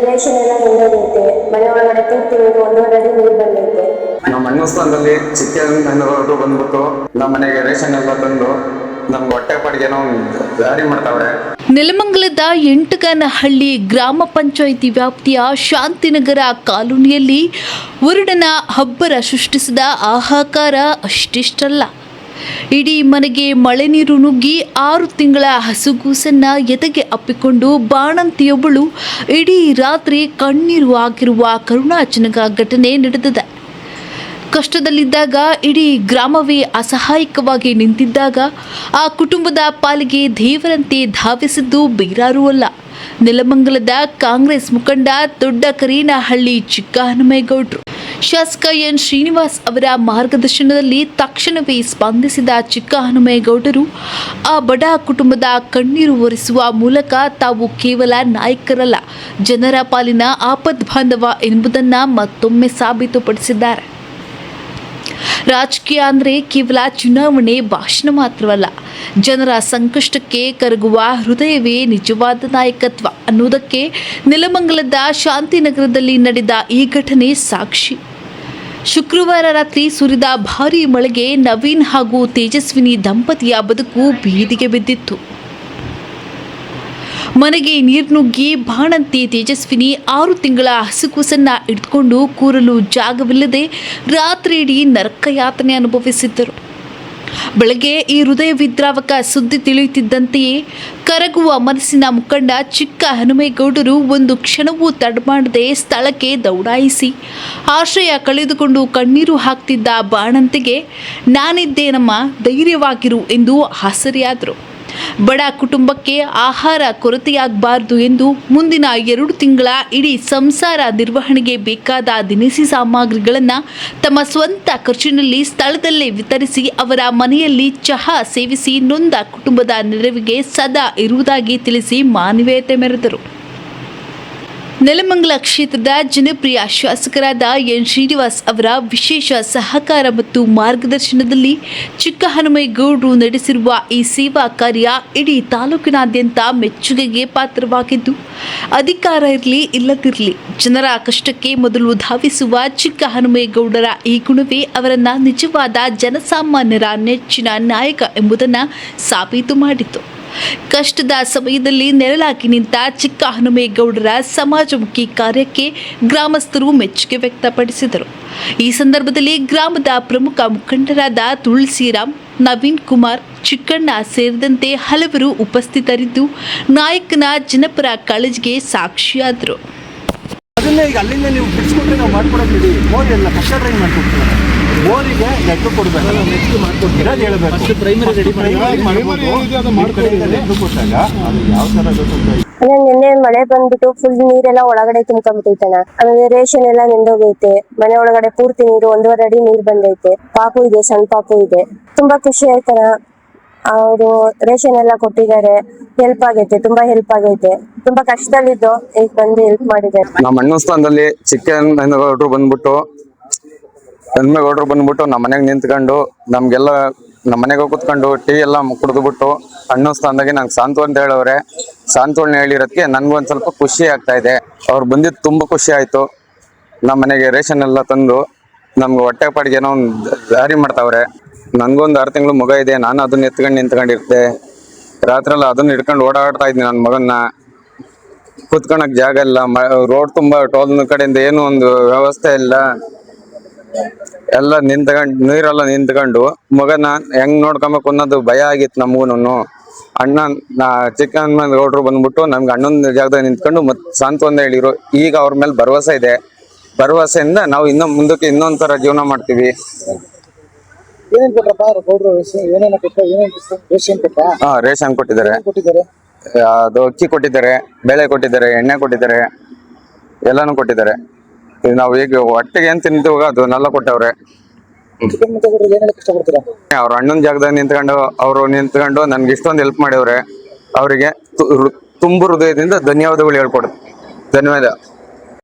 Ration ಎಲ್ಲ ನಿಂದೋಗೈತೆ, ಮನೆ ಒಳಗಡೆ ಪೂರ್ತಿ ನೀರು 1.5 ಅಡಿ ನೀರು ಬಂದೈತೆ. ನಮ್ಮ ಅಣ್ಣಸ್ಥಾನದಲ್ಲಿ ಚಿಕ್ಕ ಬಂದ್ಬಿಟ್ಟು ನಮ್ಮ ಮನೆಗೆ ರೇಷನ್ ಎಲ್ಲ ತಂದು ನಮ್ಗೆ ಹೊಟ್ಟೆ ಪಾಡಿಗೆನೋ ಜಾರಿ ಮಾಡ್ತಾವ್ರೆ. ನೆಲಮಂಗಲದ ಎಂಟಗನಹಳ್ಳಿ ಗ್ರಾಮ ಪಂಚಾಯಿತಿ ವ್ಯಾಪ್ತಿಯ ಶಾಂತಿನಗರ ಕಾಲೋನಿಯಲ್ಲಿ ವರುಣನ ಅಬ್ಬರ ಸೃಷ್ಟಿಸಿದ ಹಾಹಾಕಾರ ಅಷ್ಟಿಷ್ಟಲ್ಲ. ಇಡೀ ಮನೆಗೆ ಮಳೆ ನೀರು ನುಗ್ಗಿ 6 ತಿಂಗಳ ಹಸುಗೂಸನ್ನ ಎದೆಗೆ ಅಪ್ಪಿಕೊಂಡು ಬಾಣಂತಿಯೊಬ್ಬಳು ಇಡೀ ರಾತ್ರಿ ಕಣ್ಣೀರು ಆಗಿರುವ ಕರುಣಾಜನಕ ಘಟನೆ ನಡೆದಿದೆ. ಕಷ್ಟದಲ್ಲಿದ್ದಾಗ ಇಡೀ ಗ್ರಾಮವೇ ಅಸಹಾಯಕವಾಗಿ ನಿಂತಿದ್ದಾಗ ಆ ಕುಟುಂಬದ ಪಾಲಿಗೆ ದೇವರಂತೆ ಧಾವಿಸಿದ್ದು ಬೇರಾರೂ ಅಲ್ಲ, ನೆಲಮಂಗಲದ ಕಾಂಗ್ರೆಸ್ ಮುಖಂಡ ದೊಡ್ಡ ಕರೇನಹಳ್ಳಿ ಚಿಕ್ಕಹನುಮೇಗೌಡರು. ಶಾಸಕ ಎನ್ ಶ್ರೀನಿವಾಸ್ ಅವರ ಮಾರ್ಗದರ್ಶನದಲ್ಲಿ ತಕ್ಷಣವೇ ಸ್ಪಂದಿಸಿದ ಚಿಕ್ಕಹನುಮೇಗೌಡರು ಆ ಬಡ ಕುಟುಂಬದ ಕಣ್ಣೀರು ಒರೆಸುವ ಮೂಲಕ ತಾವು ಕೇವಲ ನಾಯಕರಲ್ಲ, ಜನರ ಪಾಲಿನ ಆಪದ್ಬಾಂಧವ ಎಂಬುದನ್ನು ಮತ್ತೊಮ್ಮೆ ಸಾಬೀತುಪಡಿಸಿದ್ದಾರೆ. ರಾಜಕೀಯ ಅಂದರೆ ಕೇವಲ ಚುನಾವಣೆ ಭಾಷಣ ಮಾತ್ರವಲ್ಲ, ಜನರ ಸಂಕಷ್ಟಕ್ಕೆ ಕರಗುವ ಹೃದಯವೇ ನಿಜವಾದ ನಾಯಕತ್ವ ಅನ್ನೋದಕ್ಕೆ ನೆಲಮಂಗಲದ ಶಾಂತಿನಗರದಲ್ಲಿ ನಡೆದ ಈ ಘಟನೆ ಸಾಕ್ಷಿ. ಶುಕ್ರವಾರ ರಾತ್ರಿ ಸುರಿದ ಭಾರೀ ಮಳೆಗೆ ನವೀನ್ ಹಾಗೂ ತೇಜಸ್ವಿನಿ ದಂಪತಿಯ ಬದುಕು ಬೀದಿಗೆ ಬಿದ್ದಿತ್ತು. ಮನೆಗೆ ನೀರು ನುಗ್ಗಿ ಬಾಣಂತಿ ತೇಜಸ್ವಿನಿ 6 ತಿಂಗಳ ಹಸುಕೂಸನ್ನ ಹಿಡಿದುಕೊಂಡು ಕೂರಲು ಜಾಗವಿಲ್ಲದೆ ರಾತ್ರಿಯಿಡೀ ನರಕಯಾತನೆ ಅನುಭವಿಸಿದ್ದರು. ಬೆಳಗ್ಗೆ ಈ ಹೃದಯ ವಿದ್ರಾವಕ ಸುದ್ದಿ ತಿಳಿಯುತ್ತಿದ್ದಂತೆಯೇ ಕರಗುವ ಮನಸ್ಸಿನ ಮುಖಂಡ ಚಿಕ್ಕಹನುಮೇಗೌಡರು ಒಂದು ಕ್ಷಣವೂ ತಡಮಾಡದೆ ಸ್ಥಳಕ್ಕೆ ದೌಡಾಯಿಸಿ ಆಶ್ರಯ ಕಳೆದುಕೊಂಡು ಕಣ್ಣೀರು ಹಾಕ್ತಿದ್ದ ಬಾಣಂತಿಗೆ ನಾನಿದ್ದೇನಮ್ಮ, ಧೈರ್ಯವಾಗಿರು ಎಂದು ಹಾಸರಿಯಾದರು. ಬಡ ಕುಟುಂಬಕ್ಕೆ ಆಹಾರ ಕೊರತೆಯಾಗಬಾರದು ಎಂದು ಮುಂದಿನ 2 ತಿಂಗಳ ಇಡೀ ಸಂಸಾರ ನಿರ್ವಹಣೆಗೆ ಬೇಕಾದ ದಿನಸಿ ಸಾಮಗ್ರಿಗಳನ್ನು ತಮ್ಮ ಸ್ವಂತ ಖರ್ಚಿನಲ್ಲಿ ಸ್ಥಳದಲ್ಲೇ ವಿತರಿಸಿ ಅವರ ಮನೆಯಲ್ಲಿ ಚಹಾ ಸೇವಿಸಿ ನೊಂದ ಕುಟುಂಬದ ನೆರವಿಗೆ ಸದಾ ಇರುವುದಾಗಿ ತಿಳಿಸಿ ಮಾನವೀಯತೆ ಮೆರೆದರು. ನೆಲಮಂಗಲ ಕ್ಷೇತ್ರದ ಜನಪ್ರಿಯ ಶಾಸಕರಾದ ಎನ್ ಶ್ರೀನಿವಾಸ್ ಅವರ ವಿಶೇಷ ಸಹಕಾರ ಮತ್ತು ಮಾರ್ಗದರ್ಶನದಲ್ಲಿ ಚಿಕ್ಕಹನುಮೇಗೌಡರು ನಡೆಸಿರುವ ಈ ಸೇವಾ ಕಾರ್ಯ ಇಡೀ ತಾಲೂಕಿನಾದ್ಯಂತ ಮೆಚ್ಚುಗೆಗೆ ಪಾತ್ರವಾಗಿದ್ದು, ಅಧಿಕಾರ ಇರಲಿ ಇಲ್ಲದಿರಲಿ ಜನರ ಕಷ್ಟಕ್ಕೆ ಮೊದಲು ಧಾವಿಸುವ ಚಿಕ್ಕಹನುಮೇಗೌಡರ ಈ ಗುಣವೇ ಅವರನ್ನು ನಿಜವಾದ ಜನಸಾಮಾನ್ಯರ ನೆಚ್ಚಿನ ನಾಯಕ ಎಂಬುದನ್ನು ಸಾಬೀತು ಮಾಡಿತು. ಕಷ್ಟದ ಸಮಯದಲ್ಲಿ ನೆರಳಾಗಿ ನಿಂತ ಚಿಕ್ಕಹನುಮೇಗೌಡರ ಸಮಾಜಮುಖಿ ಕಾರ್ಯಕ್ಕೆ ಗ್ರಾಮಸ್ಥರು ಮೆಚ್ಚುಗೆ ವ್ಯಕ್ತಪಡಿಸಿದರು. ಈ ಸಂದರ್ಭದಲ್ಲಿ ಗ್ರಾಮದ ಪ್ರಮುಖ ಮುಖಂಡರಾದ ತುಳಸಿರಾಮ್, ನವೀನ್ ಕುಮಾರ್, ಚಿಕ್ಕಣ್ಣ ಸೇರಿದಂತೆ ಹಲವರು ಉಪಸ್ಥಿತರಿದ್ದು ನಾಯಕನ ಜನಪರ ಕಾಳಜಿಗೆ ಸಾಕ್ಷಿಯಾದರು. ಅದನ್ನೇ ಈಗ ಅಲ್ಲಿಂದ ನೀವು ಬಿಡಿಸ್ಕೊಂಡ್ರೆ ನಾವು ಮಾಡ್ಕೊಡೋದು ಮೋರಿ ಎಲ್ಲ ಕಷ್ಟ ಡ್ರೈವ್ ಮಾಡ್ಕೊಡ್ತೀವಿ. ಮೋರಿಗೆ ಲೆಕ್ಕ ಕೊಡಬೇಕು, ನೆಕ್ಸ್ಟ್ ಮಾಡ್ಕೊಡ್ತೀರ ಅದು ಹೇಳಬೇಕು. ಪ್ರೈಮರಿ ರೆಡಿ ಲೆಕ್ಕ ಕೊಟ್ಟಾಗ ಅದು ಯಾವ ಥರ ಗೊತ್ತಾಗ್ತದೆ. ನಿನ್ನೆ ಮಳೆ ಬಂದ್ಬಿಟ್ಟು ಫುಲ್ ನೀರೆಲ್ಲ ಒಳಗಡೆ ತುಂಬ್ಕೊಂಡ್ಬಿಟ್ಟೈತಣ್ಣ. ಆಮೇಲೆ ರೇಷನ್ ಎಲ್ಲ ನಿಂದೋಗೈತೆ, ಮನೆ ಒಳಗಡೆ ಪೂರ್ತಿ ನೀರು 1.5 ಅಡಿ ನೀರು ಬಂದೈತೆ. ಪಾಪು ಇದೆ, ಸಣ್ಣ ಪಾಪು ಇದೆ. ತುಂಬಾ ಖುಷಿ ಆಯ್ತಣ್ಣ. ಅವರು ರೇಷನ್ ಎಲ್ಲ ಕೊಟ್ಟಿದ್ದಾರೆ, ಹೆಲ್ಪ್ ಆಗೈತೆ, ತುಂಬಾ ಹೆಲ್ಪ್ ಆಗೈತೆ. ತುಂಬಾ ಕಷ್ಟದಲ್ಲಿದ್ದು ಈಗ ಬಂದು ಹೆಲ್ಪ್ ಮಾಡಿದ್ದಾರೆ. ನಮ್ಮ ಅಣ್ಣಸ್ಥಾನದಲ್ಲಿ ಚಿಕ್ಕಹನುಮೇಗೌಡರು ಬಂದ್ಬಿಟ್ಟು ನಮ್ಮ ಮನೆಗೆ ನಿಂತ್ಕೊಂಡು ನಮ್ಗೆಲ್ಲ ನಮ್ಮ ಮನೆಗೆ ಕೂತ್ಕೊಂಡು ಟೀ ಎಲ್ಲ ಕುಡಿದ್ಬಿಟ್ಟು ಅಣ್ಣಸ್ಥಾನದಾಗೆ ನಂಗೆ ಸಾಂತ್ವನ ಹೇಳವ್ರೆ. ಸಾಂತ್ವನ ಹೇಳಿರೋದಕ್ಕೆ ನನ್ಗೂ ಒಂದು ಸ್ವಲ್ಪ ಖುಷಿ ಆಗ್ತಾ ಇದೆ. ಅವ್ರು ಬಂದಿದ್ದು ತುಂಬ ಖುಷಿ ಆಯ್ತು. ನಮ್ಮ ಮನೆಗೆ ರೇಷನ್ ಎಲ್ಲ ತಂದು ನಮ್ಗೆ ಹೊಟ್ಟೆ ಪಾಡಿಗೆನೋ ಒಂದು ದಾರಿ ಮಾಡ್ತಾವ್ರೆ. ನನ್ಗೊಂದು 6 ತಿಂಗಳು ಮಗ ಇದೆ. ನಾನು ಅದನ್ನ ಎತ್ಕೊಂಡು ನಿಂತ್ಕೊಂಡಿರ್ತೆ. ರಾತ್ರಿ ಎಲ್ಲ ಅದನ್ನ ಹಿಡ್ಕೊಂಡು ಓಡಾಡ್ತಾ ಇದ್ದೀನಿ. ನನ್ನ ಮಗನ್ನ ಕೂತ್ಕೊಳಕ್ ಜಾಗ ಇಲ್ಲ. ರೋಡ್ ತುಂಬ ಟೋಲ್ ಕಡೆಯಿಂದ ಏನು ಒಂದು ವ್ಯವಸ್ಥೆ ಇಲ್ಲ. ಎಲ್ಲ ನೀರೆಲ್ಲ ನಿಂತ್ಕೊಂಡು ಮಗನ ಹೆಂಗ್ ನೋಡ್ಕೊಬೇಕು ಅನ್ನೋದು ಭಯ ಆಗಿತ್ತು ನಮಗೂನು. ಚಿಕ್ಕಹನುಮೇಗೌಡರು ಬಂದ್ಬಿಟ್ಟು ನಮ್ಗೆ ಅಣ್ಣನ ಜಾಗದಾಗ ನಿಂತ್ಕೊಂಡು ಮತ್ತೆ ಸಾಂತ್ವನ ಹೇಳಿರು. ಈಗ ಅವ್ರ ಮೇಲೆ ಭರವಸೆ ಇದೆ. ಭರವಸೆಯಿಂದ ನಾವು ಮುಂದಕ್ಕೆ ಇನ್ನೊಂಥರ ಜೀವನ ಮಾಡ್ತೀವಿ. ರೇಷನ್ ಕೊಟ್ಟಿದ್ದಾರೆ, ಅದು ಅಕ್ಕಿ ಕೊಟ್ಟಿದ್ದಾರೆ, ಬೇಳೆ ಕೊಟ್ಟಿದ್ದಾರೆ, ಎಣ್ಣೆ ಕೊಟ್ಟಿದ್ದಾರೆ, ಎಲ್ಲಾನು ಕೊಟ್ಟಿದ್ದಾರೆ. ನಾವು ಈಗ ಒಟ್ಟಿಗೆ ಏನ್ ತಿಂತೀವಾಗ ಅದನ್ನೆಲ್ಲ ಕೊಟ್ಟವ್ರೆ. ಅವ್ರ ಅಣ್ಣನ ಜಾಗದಾಗ ನಿಂತ್ಕೊಂಡು ನನ್ಗೆ ಇಷ್ಟೊಂದು ಹೆಲ್ಪ್ ಮಾಡ್ಯವ್ರೆ. ಅವರಿಗೆ ತುಂಬ ಹೃದಯದಿಂದ ಧನ್ಯವಾದಗಳು ಹೇಳ್ಕೊಡ್ತೀನಿ. ಧನ್ಯವಾದ.